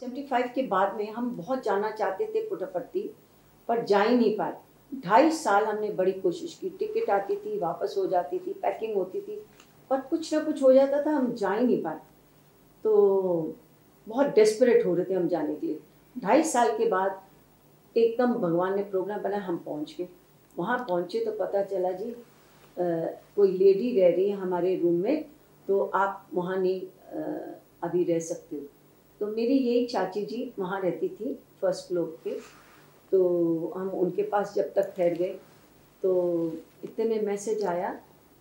75 के बाद में हम बहुत जाना चाहते थे पुट्टपर्ती, पर जा ही नहीं पाए। 2.5 साल हमने बड़ी कोशिश की, टिकट आती थी, वापस हो जाती थी, पैकिंग होती थी, पर कुछ ना कुछ हो जाता था, हम जा ही नहीं पाए। तो बहुत डेस्परेट हो रहे थे हम जाने के लिए। 2.5 साल के बाद एकदम भगवान ने प्रोग्राम बनाया, हम पहुंच गए। वहाँ पहुँचे तो पता चला जी कोई लेडी रह रही है हमारे रूम में, तो आप वहाँ नहीं अभी रह सकते हो। तो मेरी यही चाची जी वहाँ रहती थी फर्स्ट फ्लोर पे, तो हम उनके पास जब तक ठहर गए तो इतने में मैसेज आया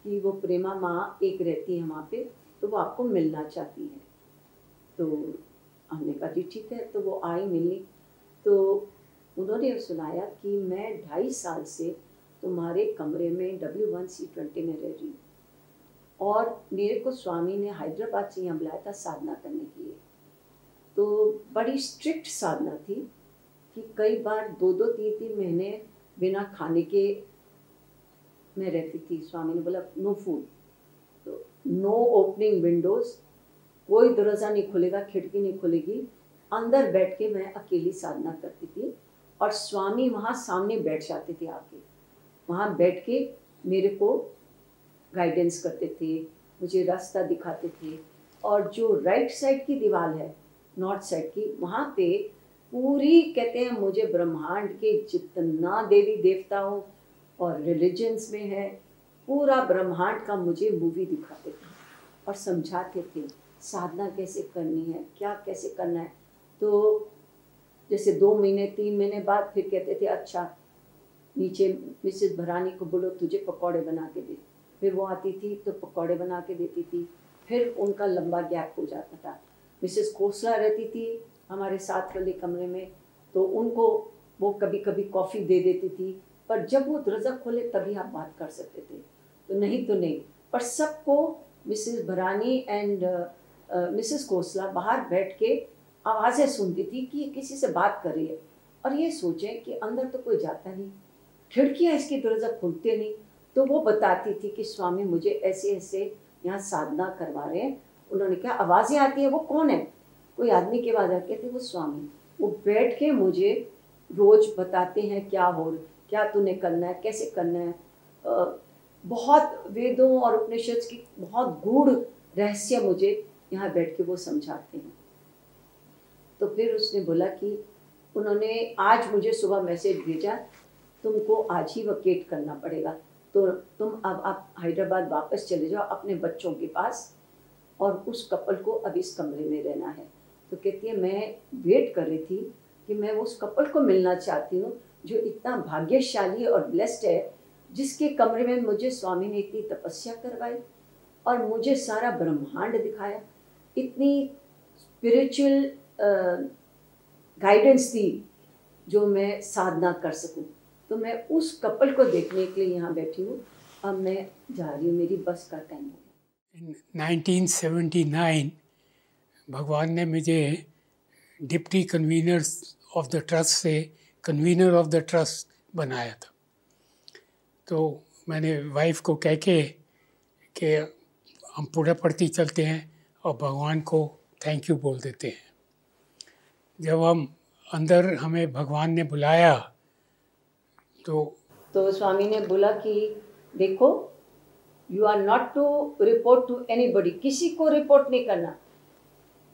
कि वो प्रेमा माँ एक रहती है वहाँ पे, तो वो आपको मिलना चाहती है। तो हमने कहा जी ठीक है, तो वो आई मिलनी। तो उन्होंने सुनाया कि मैं 2.5 साल से तुम्हारे कमरे में W1C20 में रह रही हूँ, और मेरे को स्वामी ने हैदराबाद से यहाँ बुलाया था साधना करने के लिए। तो बड़ी स्ट्रिक्ट साधना थी कि कई बार 2-2, 3-3 महीने बिना खाने के मैं रहती थी। स्वामी ने बोला नो फूड, तो नो ओपनिंग विंडोज़, कोई दरवाज़ा नहीं खुलेगा, खिड़की नहीं खुलेगी, अंदर बैठ के मैं अकेली साधना करती थी। और स्वामी वहाँ सामने बैठ जाते थे, आके वहाँ बैठ के मेरे को गाइडेंस करते थे, मुझे रास्ता दिखाते थे। और जो राइट साइड की दीवार है, नॉर्थ साइड की, वहाँ पे पूरी कहते हैं मुझे ब्रह्मांड के जितना देवी देवता हो और रिलीजन्स में है, पूरा ब्रह्मांड का मुझे मूवी दिखाते थे और समझाते थे साधना कैसे करनी है, क्या कैसे करना है। तो जैसे 2 महीने 3 महीने बाद फिर कहते थे अच्छा नीचे मिसेस भरानी को बोलो तुझे पकौड़े बना के दे, फिर वो आती थी तो पकौड़े बना के देती थी। फिर उनका लंबा गैप हो जाता था। मिसेस खोसला रहती थी हमारे साथ वाले कमरे में, तो उनको वो कभी कभी कॉफ़ी दे देती थी, पर जब वो दरवाज़ा खोले तभी आप बात कर सकते थे, तो नहीं तो नहीं। पर सबको मिसेस भरानी एंड मिसेस खोसला बाहर बैठ के आवाज़ें सुनती थी कि ये किसी से बात कर रही है, और ये सोचें कि अंदर तो कोई जाता नहीं, खिड़कियाँ इसकी दरवाज़ा खुलते नहीं। तो वो बताती थी कि स्वामी मुझे ऐसे ऐसे यहाँ साधना करवा रहे हैं। उन्होंने कहा आवाज़ें आती है, वो कौन है? कोई आदमी के बाद कहते वो स्वामी। वो बैठ के मुझे रोज़ बताते हैं क्या हो, क्या तूने करना है, कैसे करना है। बहुत वेदों और उपनिषद की बहुत गूढ़ रहस्य मुझे यहाँ बैठ के वो समझाते हैं। तो फिर उसने बोला कि उन्होंने आज मुझे सुबह मैसेज भेजा, तुमको आज ही वकेट करना पड़ेगा, तो तुम अब आप हैदराबाद वापस चले जाओ अपने बच्चों के पास, और उस कपल को अब इस कमरे में रहना है। तो कहती है मैं वेट कर रही थी कि मैं उस कपल को मिलना चाहती हूँ जो इतना भाग्यशाली और ब्लेस्ड है, जिसके कमरे में मुझे स्वामी ने इतनी तपस्या करवाई और मुझे सारा ब्रह्मांड दिखाया, इतनी स्पिरिचुअल गाइडेंस दी जो मैं साधना कर सकूं। तो मैं उस कपल को देखने के लिए यहाँ बैठी हूँ। अब मैं जा रही हूँ, मेरी बस का टाइम हो गया। 1979 भगवान ने मुझे deputy convener of the trust से कन्वीनर ऑफ द ट्रस्ट बनाया था। तो मैंने वाइफ को कह के कि हम पुट्टपर्ती चलते हैं और भगवान को थैंक यू बोल देते हैं। जब हम अंदर हमें भगवान ने बुलाया तो स्वामी ने बोला कि देखो you are not to report to anybody, किसी को रिपोर्ट नहीं करना।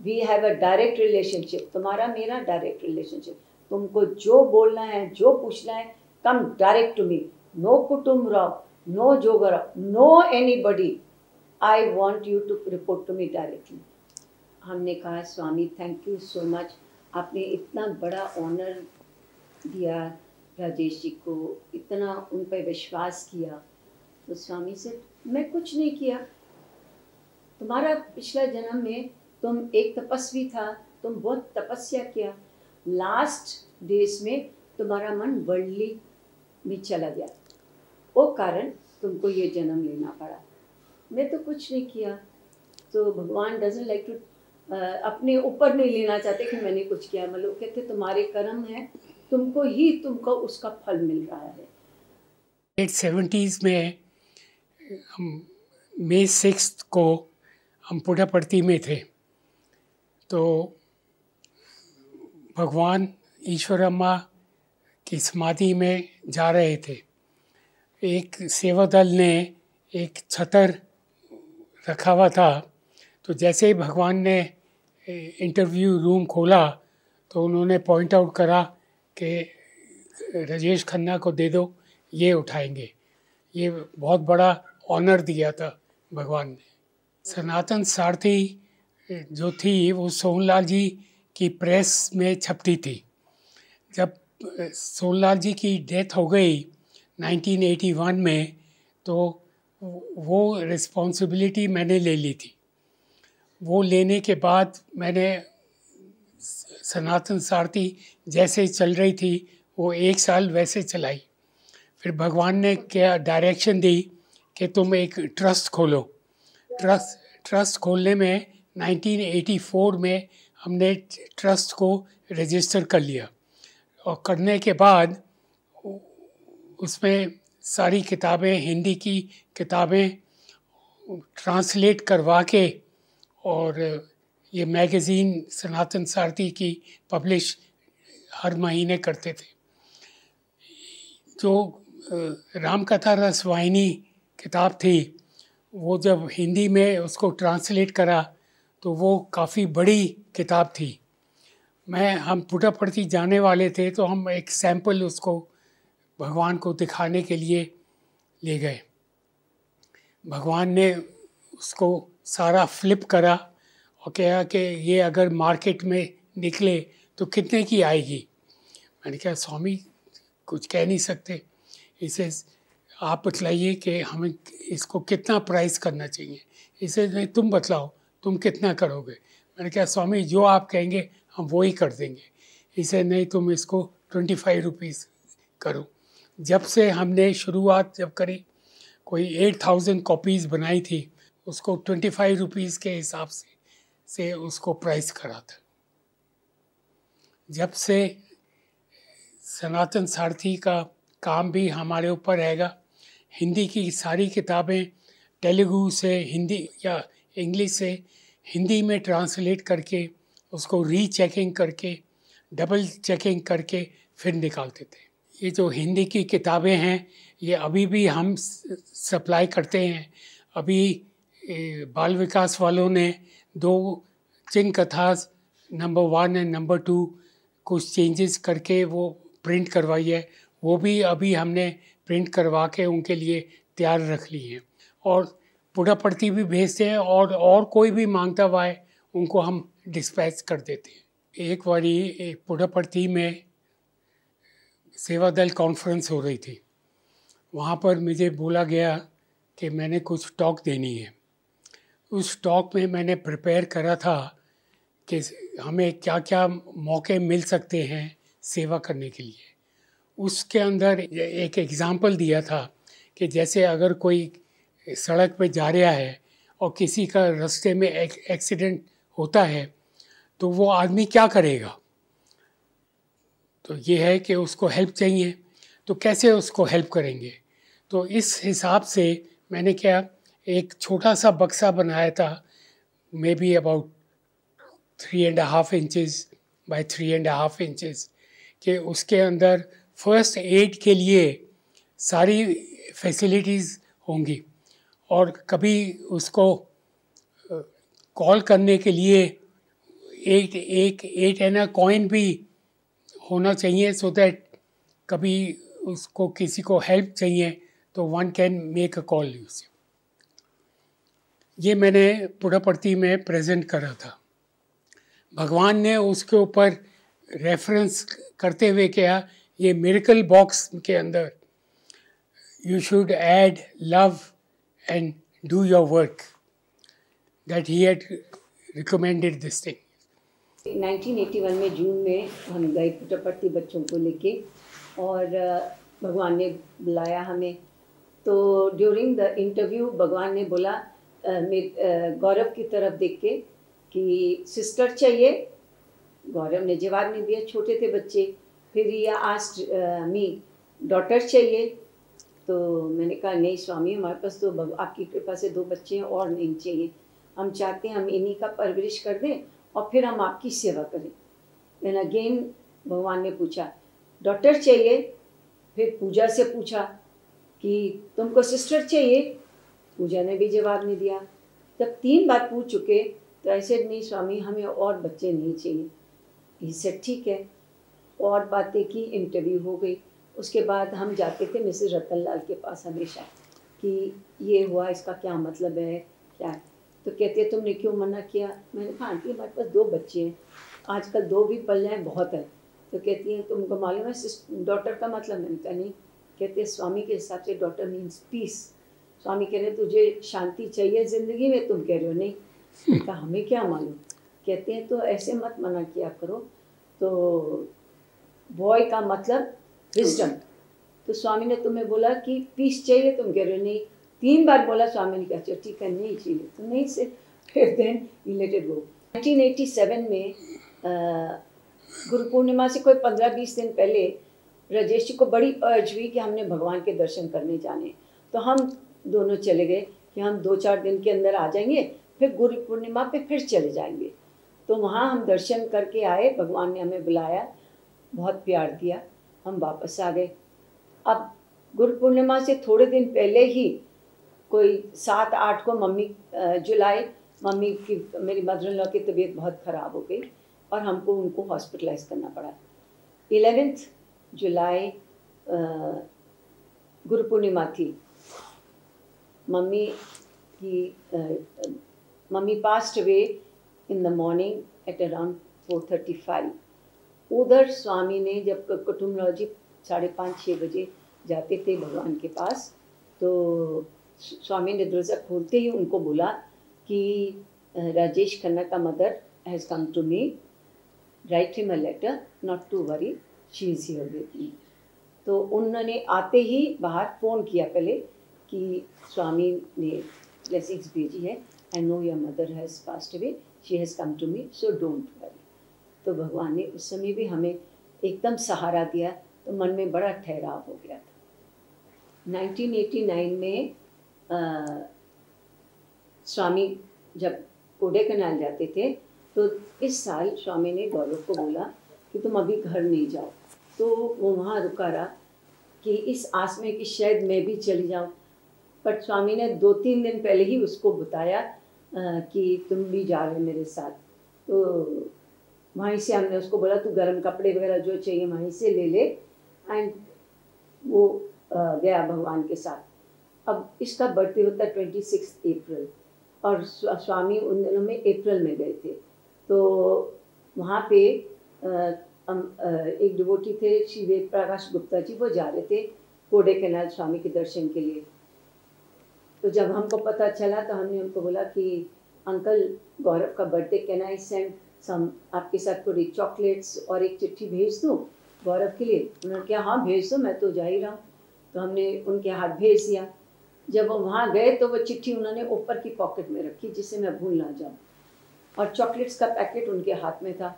We have a direct relationship, तुम्हारा मेरा डायरेक्ट रिलेशनशिप। तुमको जो बोलना है, जो पूछना है, come direct to me. No Kutum Rao, no Jograo, no anybody, I want you to report to me directly. हमने कहा Swami thank you so much, आपने इतना बड़ा ऑनर दिया राजेश जी को, इतना उन पर विश्वास किया। तो स्वामी से मैं कुछ नहीं किया, तुम्हारा पिछला जन्म में तुम एक तपस्वी था, तुम बहुत तपस्या किया, लास्ट डेज में तुम्हारा मन वर्ल्डली में चला गया, वो कारण तुमको ये जन्म लेना पड़ा। मैं तो कुछ नहीं किया। तो भगवान डजंट लाइक टू अपने ऊपर नहीं लेना चाहते कि मैंने कुछ किया, मतलब कहते तुम्हारे कर्म है, तुमको उसका फल मिल रहा है। 1970s में हम May 6 को हम पुट्टपर्ती में थे। तो भगवान ईश्वरम्मा की समाधि में जा रहे थे। एक सेवा दल ने एक छतर रखा हुआ था, तो जैसे ही भगवान ने इंटरव्यू रूम खोला तो उन्होंने पॉइंट आउट करा कि राजेश खन्ना को दे दो, ये उठाएंगे। ये बहुत बड़ा ऑनर दिया था भगवान ने। सनातन सारथी जो थी वो सोहनलाल जी की प्रेस में छपती थी। जब सोहनलाल जी की डेथ हो गई 1981 में, तो वो रिस्पॉन्सिबिलिटी मैंने ले ली थी। वो लेने के बाद मैंने सनातन सारथी जैसे चल रही थी वो 1 साल वैसे चलाई। फिर भगवान ने क्या डायरेक्शन दी कि तुम एक ट्रस्ट खोलो। ट्रस्ट खोलने में 1984 में हमने ट्रस्ट को रजिस्टर कर लिया, और करने के बाद उसमें सारी किताबें, हिंदी की किताबें ट्रांसलेट करवा के, और ये मैगज़ीन सनातन सारथी की पब्लिश हर महीने करते थे। जो रामकथा रसवाहिनी किताब थी, वो जब हिंदी में उसको ट्रांसलेट करा तो वो काफ़ी बड़ी किताब थी। हम पुट्टपर्ती जाने वाले थे, तो हम एक सैंपल उसको भगवान को दिखाने के लिए ले गए। भगवान ने उसको सारा फ्लिप करा और कहा कि ये अगर मार्केट में निकले तो कितने की आएगी। मैंने कहा स्वामी कुछ कह नहीं सकते, इसे आप बतलाइए कि हमें इसको कितना प्राइस करना चाहिए। इसे नहीं, तुम बतलाओ तुम कितना करोगे। मैंने कहा स्वामी जो आप कहेंगे हम वो ही कर देंगे। इसे नहीं, तुम इसको 25 रुपीज़ करो। जब से हमने शुरुआत जब करी, कोई 8000 कॉपीज़ बनाई थी, उसको 25 रुपीज़ के हिसाब से उसको प्राइस करा था। जब से सनातन सारथी का काम भी हमारे ऊपर रहेगा, हिंदी की सारी किताबें तेलुगु से हिंदी या इंग्लिश से हिंदी में ट्रांसलेट करके उसको रीचेकिंग करके, डबल चेकिंग करके फिर निकालते थे। ये जो हिंदी की किताबें हैं ये अभी भी हम सप्लाई करते हैं। अभी बाल विकास वालों ने 2 चिंग कथास नंबर 1 एंड नंबर 2 कुछ चेंजेस करके वो प्रिंट करवाई है। वो भी अभी हमने प्रिंट करवा के उनके लिए तैयार रख ली हैं, और पुट्टपर्ती भी भेजते हैं, और कोई भी मांगता हुआ है उनको हम डिस्पैच कर देते हैं। एक बारी पुट्टपर्ती में सेवा दल कॉन्फ्रेंस हो रही थी, वहाँ पर मुझे बोला गया कि मैंने कुछ टॉक देनी है। उस टॉक में मैंने प्रिपेयर करा था कि हमें क्या क्या मौके मिल सकते हैं सेवा करने के लिए। उसके अंदर एक एग्ज़ाम्पल दिया था कि जैसे अगर कोई सड़क पे जा रहा है और किसी का रास्ते में एक्सीडेंट होता है तो वो आदमी क्या करेगा। तो ये है कि उसको हेल्प चाहिए, तो कैसे उसको हेल्प करेंगे। तो इस हिसाब से मैंने क्या एक छोटा सा बक्सा बनाया था, may be about 3.5 inches bye 3.5 inches, कि उसके अंदर फर्स्ट एड के लिए सारी फैसिलिटीज़ होंगी, और कभी उसको कॉल करने के लिए एक 8 आना कॉइन भी होना चाहिए, सो दैट कभी उसको किसी को हेल्प चाहिए तो one can make a call use. ये मैंने पुट्टपर्ती में प्रेजेंट करा था। भगवान ने उसके ऊपर रेफरेंस करते हुए कहा, ये मिरेकल बॉक्स के अंदर you should add love and do your work, that he had recommended this thing. 1981 में जून में हम गए पुट्टपर्ती बच्चों को लेके, और भगवान ने बुलाया हमें। तो ड्यूरिंग द इंटरव्यू भगवान ने बोला गौरव की तरफ देख के कि सिस्टर चाहिए। गौरव ने जवाब नहीं दिया, छोटे थे बच्चे। फिर ये आस्क्ड मी डॉटर चाहिए। तो मैंने कहा नहीं स्वामी, हमारे पास तो आपकी कृपा से 2 बच्चे हैं और नहीं चाहिए। हम चाहते हैं हम इन्हीं का परवरिश कर दें और फिर हम आपकी सेवा करें। देन अगेन भगवान ने पूछा डॉटर चाहिए, फिर पूजा से पूछा कि तुमको सिस्टर चाहिए, पूजा ने भी जवाब नहीं दिया। जब 3 बार पूछ चुके तो ऐसे नहीं स्वामी हमें और बच्चे नहीं चाहिए। ही सेड ठीक है, और बातें की, इंटरव्यू हो गई। उसके बाद हम जाते थे मिसेस रतनलाल के पास हमेशा कि ये हुआ, इसका क्या मतलब है, क्या है। तो कहती है तुमने क्यों मना किया? मैंने कहा आंटी हमारे पास 2 बच्चे हैं, आजकल 2 भी पल जाए बहुत है। तो कहती हैं तुमको मालूम है डॉटर का मतलब? मैंने कहा नहीं। कहते हैं स्वामी के हिसाब से डॉटर मीन्स पीस। स्वामी कह रहे तुझे शांति चाहिए ज़िंदगी में, तुम कह रहे हो नहीं। मैंने कहा हमें क्या मालूम। कहते हैं तो ऐसे मत मना किया करो। तो बॉय का मतलब विजडम। तो स्वामी ने तुम्हें बोला कि पीस चाहिए, तुम कह रहे हो नहीं। 3 बार बोला, स्वामी ने कहा अच्छा ठीक है नहीं चाहिए तो नहीं से, फिर देन ही लेट इट गो। 1987 में गुरु पूर्णिमा से कोई 15-20 दिन पहले राजेश जी को बड़ी अर्ज हुई कि हमने भगवान के दर्शन करने जाने। तो हम दोनों चले गए कि हम 2-4 दिन के अंदर आ जाएंगे, फिर गुरु पूर्णिमा पे फिर चले जाएंगे। तो वहाँ हम दर्शन करके आए, भगवान ने हमें बुलाया, बहुत प्यार दिया, हम वापस आ गए। अब गुरु पूर्णिमा से थोड़े दिन पहले ही कोई 7-8 को जुलाई मम्मी की, मेरी मदर इन लॉ की तबीयत बहुत ख़राब हो गई और हमको उनको हॉस्पिटलाइज करना पड़ा। 11 जुलाई गुरु पूर्णिमा थी। Mummy passed away in the morning at around 4:35। उधर स्वामी ने जब कुटुम्बलॉजी 5:30-6 बजे जाते थे भगवान के पास, तो स्वामी ने दरवाज़ा खोलते ही उनको बोला कि राजेश खन्ना का mother has come to me, write him a letter, not to worry, she is here with me. तो उन्होंने आते ही बाहर फ़ोन किया पहले कि स्वामी ने ब्लेसिंग्स भेजी है, I know your mother has passed away, she has come to me, so don't worry. तो भगवान ने उस समय भी हमें एकदम सहारा दिया, तो मन में बड़ा ठहराव हो गया था। 1989 में स्वामी जब कोडेकनाल जाते थे, तो इस साल स्वामी ने गौरव को बोला कि तुम अभी घर नहीं जाओ। तो वो वहाँ रुका रहा कि इस आस में कि शायद मैं भी चली जाऊँ। पर स्वामी ने 2-3 दिन पहले ही उसको बताया कि तुम भी जा रहे मेरे साथ। तो वहीं से हमने उसको बोला तू गर्म कपड़े वगैरह जो चाहिए वहीं से ले ले, एंड वो गया भगवान के साथ। अब इसका बर्थडे होता है 26 अप्रैल और स्वामी उन दिनों में अप्रैल में गए थे। तो वहाँ पे एक डिवोटी थे श्री वेद प्रकाश गुप्ता जी, वो जा रहे थे कोडेकनाल स्वामी के दर्शन के लिए। तो जब हमको पता चला तो हमने उनको बोला कि अंकल गौरव का birthday, can I send some, आपके साथ थोड़ी चॉकलेट्स और एक चिट्ठी भेज दूँ गौरव के लिए? उन्होंने कहा हाँ भेज दो, मैं तो जा ही रहा हूँ। तो हमने उनके हाथ भेज दिया। जब वो वहाँ गए तो वो चिट्ठी उन्होंने ऊपर की पॉकेट में रखी जिससे मैं भूल ना जाऊँ, और चॉकलेट्स का पैकेट उनके हाथ में था।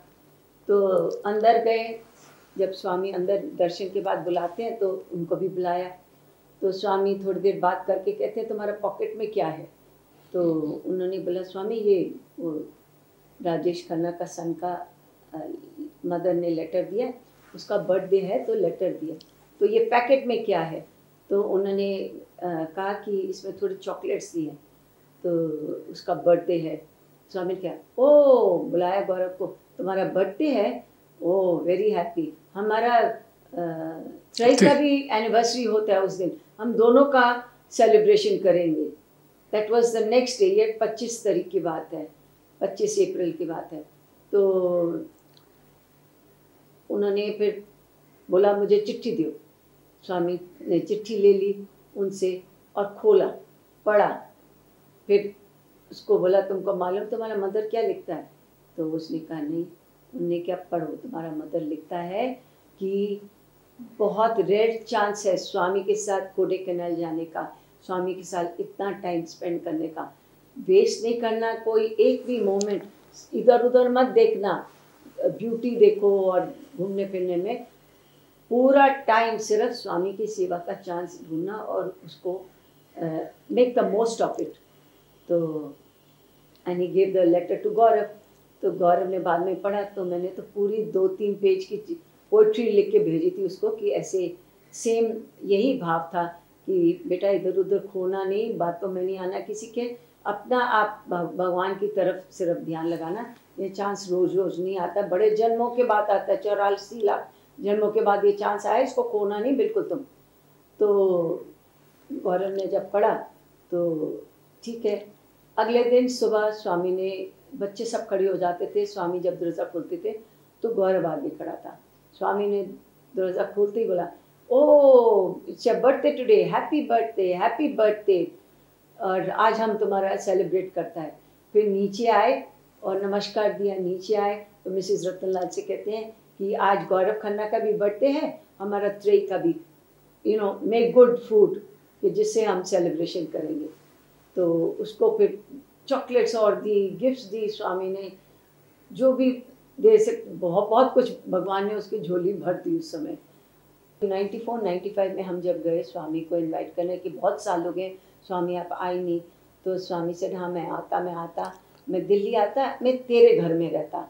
तो अंदर गए, जब स्वामी अंदर दर्शन के बाद बुलाते हैं तो उनको भी बुलाया। तो स्वामी थोड़ी देर बात करके कहते हैं तुम्हारा पॉकेट में क्या है? तो उन्होंने बोला स्वामी ये वो राजेश खन्ना का सन का मदर ने लेटर दिया, उसका बर्थडे है तो लेटर दिया, तो ये पैकेट में क्या है? तो उन्होंने कहा कि इसमें थोड़ी चॉकलेट्स दी हैं, तो उसका बर्थडे है। स्वामी ने कहा ओ, बुलाया गौरव को, तुम्हारा बर्थडे है, ओ वेरी हैप्पी, हमारा ट्राई का भी एनिवर्सरी होता है उस दिन, हम दोनों का सेलिब्रेशन करेंगे। That was the next day, ये 25 तारीख की बात है, 25 अप्रैल की बात है। तो उन्होंने फिर बोला मुझे चिट्ठी दो। स्वामी ने चिट्ठी ले ली उनसे और खोला, पढ़ा। फिर उसको बोला तुमको मालूम तुम्हारा मदर क्या लिखता है? तो उसने कहा नहीं। उन्होंने क्या? पढ़ो, तुम्हारा मदर लिखता है कि बहुत रेयर चांस है स्वामी के साथ कोडेकनाल जाने का, स्वामी के साथ इतना टाइम स्पेंड करने का, वेस्ट नहीं करना कोई एक भी मोमेंट, इधर उधर मत देखना, ब्यूटी देखो और घूमने फिरने में पूरा टाइम सिर्फ स्वामी की सेवा का चांस ढूंढना और उसको make the most of it. तो and he give the letter to Gaurav. तो गौरव ने बाद में पढ़ा, तो मैंने तो पूरी 2-3 पेज की पोइट्री लिख के भेजी थी उसको कि ऐसे सेम यही भाव था कि बेटा इधर उधर खोना नहीं, बातों में नहीं आना किसी के, अपना आप भगवान की तरफ सिर्फ ध्यान लगाना। ये चांस रोज रोज नहीं आता, बड़े जन्मों के बाद आता है, 84 लाख जन्मों के बाद ये चांस आया, इसको खोना नहीं बिल्कुल तुम। तो गौरव ने जब पढ़ा तो ठीक है। अगले दिन सुबह स्वामी ने, बच्चे सब खड़े हो जाते थे, स्वामी जब दरवाज़ा खोलते थे तो गौरव आगे खड़ा था। स्वामी ने दरवाज़ा खोलते ही बोला, oh it's your birthday today, happy birthday happy birthday, और आज हम तुम्हारा सेलिब्रेट करता है। फिर नीचे आए और नमस्कार दिया, नीचे आए तो मिसेस रतनलाल से कहते हैं कि आज गौरव खन्ना का भी बर्थडे है, हमारा त्रेई का भी, मेक गुड फूड, कि जिससे हम सेलिब्रेशन करेंगे। तो उसको फिर चॉकलेट्स और दी, गिफ्ट्स दी स्वामी ने, जो भी दे सकते, बहुत बहुत कुछ भगवान ने उसकी झोली भर दी उस समय। 94-95 में हम जब गए स्वामी को इनवाइट करने कि बहुत साल हो गए स्वामी आप आए नहीं, तो स्वामी से हाँ मैं आता, मैं दिल्ली आता, मैं तेरे घर में रहता।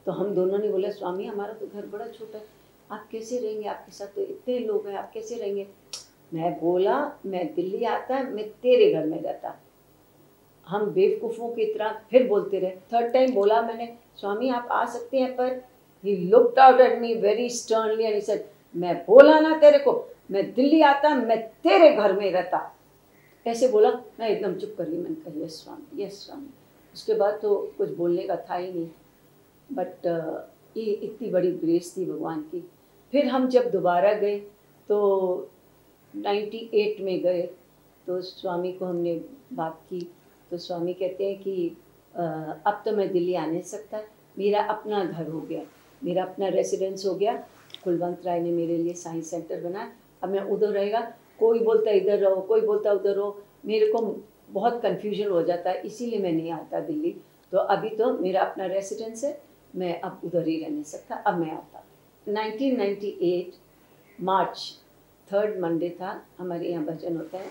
तो हम दोनों ने बोला स्वामी हमारा तो घर बड़ा छोटा है, आप कैसे रहेंगे, आपके साथ तो इतने लोग हैं, आप कैसे रहेंगे। मैं बोला मैं दिल्ली आता, मैं तेरे घर में रहता। हम बेवकूफ़ों की तरह फिर बोलते रहे। 3rd टाइम बोला मैंने, स्वामी आप आ सकते हैं, पर he looked out at me very sternly and he said, मैं बोला ना तेरे को, मैं दिल्ली आता, मैं तेरे घर में रहता। ऐसे बोला, मैं एकदम चुप कर गई, मैंने कहा यस स्वामी, यस स्वामी। उसके बाद तो कुछ बोलने का था ही नहीं। बट ये इतनी बड़ी ग्रेस थी भगवान की। फिर हम जब दोबारा गए तो 98 में गए, तो स्वामी को हमने बात की, तो स्वामी कहते हैं कि अब तो मैं दिल्ली आ नहीं सकता, मेरा अपना घर हो गया, मेरा अपना रेसिडेंस हो गया, कुलवंत राय ने मेरे लिए साइंस सेंटर बनाया, अब मैं उधर रहेगा, कोई बोलता इधर रहो, कोई बोलता उधर रहो, मेरे को बहुत कन्फ्यूजन हो जाता है, इसीलिए मैं नहीं आता दिल्ली। तो अभी तो मेरा अपना रेसिडेंस है, मैं अब उधर ही रह नहीं सकता, अब मैं आता। 1998 मार्च 3rd मंडे था, हमारे यहाँ भजन होता है।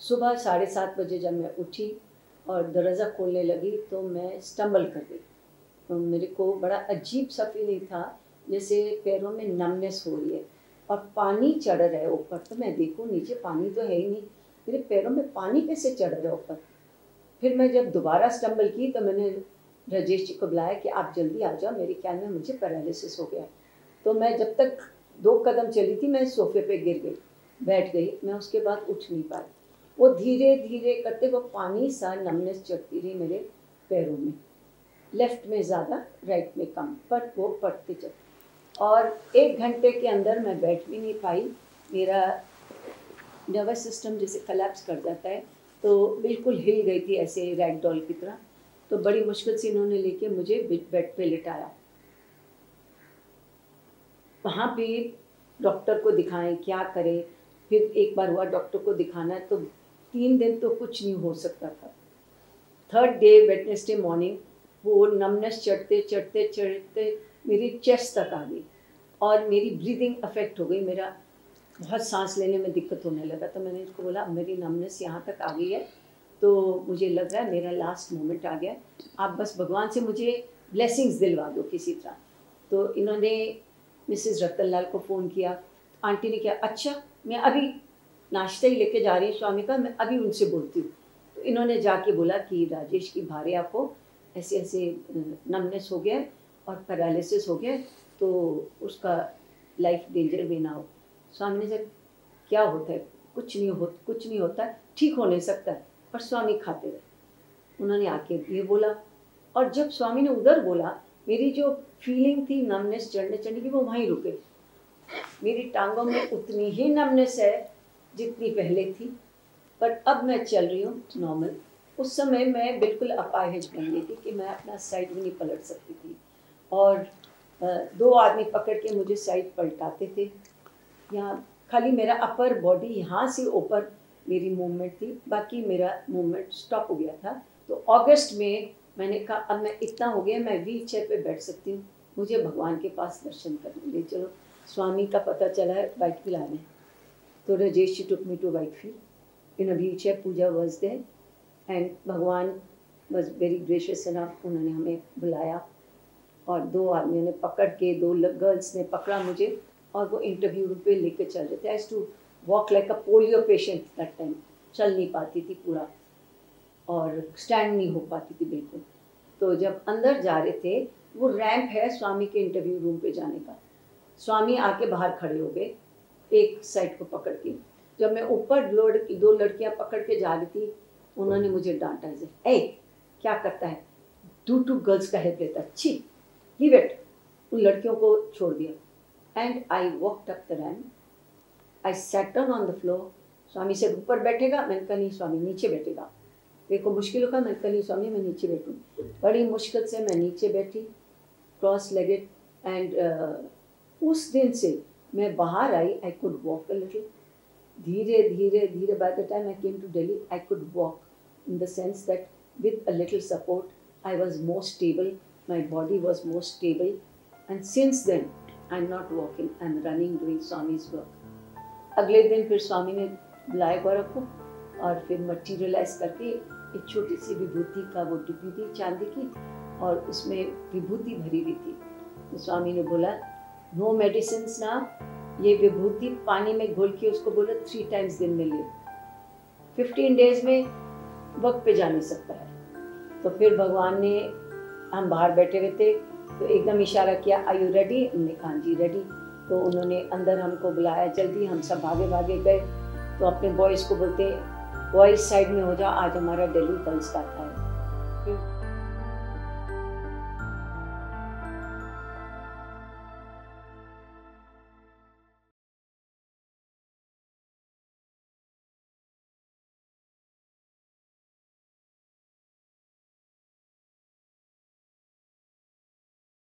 सुबह 7:30 बजे जब मैं उठी और दरवाज़ा खोलने लगी तो मैं स्टम्बल कर गई। तो मेरे को बड़ा अजीब सा फीलिंग था, जैसे पैरों में नमनेस हो रही है और पानी चढ़ रहा है ऊपर। तो मैं देखूँ नीचे पानी तो है ही नहीं, मेरे पैरों में पानी कैसे चढ़ रहा है ऊपर। फिर मैं जब दोबारा स्टम्बल की तो मैंने राजेश जी को बुलाया कि आप जल्दी आ जाओ, मेरे ख्याल में मुझे पैरालिसिस हो गया। तो मैं जब तक 2 कदम चली थी मैं सोफे पे गिर गई, बैठ गई, मैं उसके बाद उठ नहीं पाई। वो धीरे धीरे करते वो पानी सा नमनेस चढ़ती रही मेरे पैरों में, लेफ्ट में ज़्यादा राइट में कम, पर वो पड़ते चलते, और 1 घंटे के अंदर मैं बैठ भी नहीं पाई। मेरा नर्वस सिस्टम जैसे कलेप्स कर जाता है, तो बिल्कुल हिल गई थी ऐसे रैग डॉल की तरह। तो बड़ी मुश्किल से इन्होंने लेके मुझे बेड पे लिटाया। वहाँ पे डॉक्टर को दिखाएं क्या करें। फिर एक बार हुआ डॉक्टर को दिखाना, तो 3 दिन तो कुछ नहीं हो सकता था। 3rd डे वेडनेसडे मॉर्निंग वो नमनेस चढ़ते चढ़ते चढ़ते मेरी चेस्ट तक आ गई और मेरी ब्रीदिंग अफेक्ट हो गई, मेरा बहुत सांस लेने में दिक्कत होने लगा। तो मैंने इसको बोला मेरी नमनेस यहाँ तक आ गई है, तो मुझे लग रहा है मेरा लास्ट मोमेंट आ गया, आप बस भगवान से मुझे ब्लेसिंग्स दिलवा दो किसी तरह। तो इन्होंने मिसेस रतनलाल को फ़ोन किया, आंटी ने कहा अच्छा मैं अभी नाश्ता ही लेके जा रही हूँ स्वामी का, मैं अभी उनसे बोलती हूँ। तो इन्होंने जाके बोला कि राजेश की भार्या को ऐसे ऐसे नमनेस हो गया और पैरालिसिस हो गया, तो उसका लाइफ डेंजर में ना हो। स्वामी ने कहा क्या होता है, कुछ नहीं होता, ठीक हो नहीं सकता। पर स्वामी खाते रहे। उन्होंने आके ये बोला, और जब स्वामी ने उधर बोला मेरी जो फीलिंग थी नमनेस चढ़ने की वो वहीं रुके। मेरी टांगों में उतनी ही नमनेस है जितनी पहले थी, पर अब मैं चल रही हूँ नॉर्मल। उस समय मैं बिल्कुल अपाहिज बन गई थी कि मैं अपना साइड भी नहीं पलट सकती थी, और 2 आदमी पकड़ के मुझे साइड पलटाते थे। यहाँ खाली मेरा अपर बॉडी यहाँ से ऊपर मेरी मूवमेंट थी, बाकी मेरा मूवमेंट स्टॉप हो गया था। तो अगस्त में मैंने कहा अब मैं इतना हो गया, मैं व्हील चेयर पे बैठ सकती हूँ, मुझे भगवान के पास दर्शन करने ले चलो। स्वामी का पता चला है वाइटफील्ड आने, तो Rajesh ji took me to Whitefield in a wheel chair, Pooja was there and भगवान बस वेरी ग्रेशियस इनफ, उन्होंने हमें बुलाया और 2 आदमियों ने पकड़ के, 2 गर्ल्स ने पकड़ा मुझे और वो इंटरव्यू रूम पे लेके चल रहे थे। I to walk like a polio patient that time, चल नहीं पाती थी पूरा और स्टैंड नहीं हो पाती थी बिल्कुल। तो जब अंदर जा रहे थे, वो रैंप है स्वामी के इंटरव्यू रूम पे जाने का, स्वामी आके बाहर खड़े हो गए एक साइड को पकड़ के। जब मैं ऊपर 2 लड़कियां पकड़ के जा रही थी, उन्होंने मुझे डांटा, ए क्या करता है, 2 गर्ल्स का हेल्प लेता है, छी लीव इट। उन लड़कियों को छोड़ दिया and I walked up the ramp, I sat down on the floor. Swami से ऊपर बैठेगा, मैंने कहा नहीं स्वामी नीचे बैठेगा। मेरे को मुश्किल होगा, मैंने कहा नहीं स्वामी मैं नीचे बैठूँ। बड़ी मुश्किल से मैं नीचे बैठी क्रॉस लेगेड एंड उस दिन से मैं बाहर आई, I could walk a little, धीरे धीरे धीरे। By the time I came to Delhi I could walk in the sense that with a little support I was more stable, my body was more stable, and since then I'm not walking, I'm running, doing Swami's work. अगले दिन फिर स्वामी ने बुलाया गौरव को और फिर materialise करके एक छोटी सी विभूति का वो डिब्बी थी चांदी की और उसमें विभूति भरी हुई थी। तो स्वामी ने बोला नो मेडिसिन ना, ये विभूति पानी में घोल के उसको बोला 3 times दिन में ले, 15 days में वक्त पे जा नहीं सकता है। तो फिर भगवान ने, हम बाहर बैठे हुए थे तो एकदम इशारा किया आर यू रेडी, हमने कहा जी रेडी। तो उन्होंने अंदर हमको बुलाया, जल्दी हम सब भागे भागे गए। तो अपने बॉयज़ को बोलते बॉयज़ साइड में हो जाओ, आज हमारा दिल्ली गर्ल्स का था।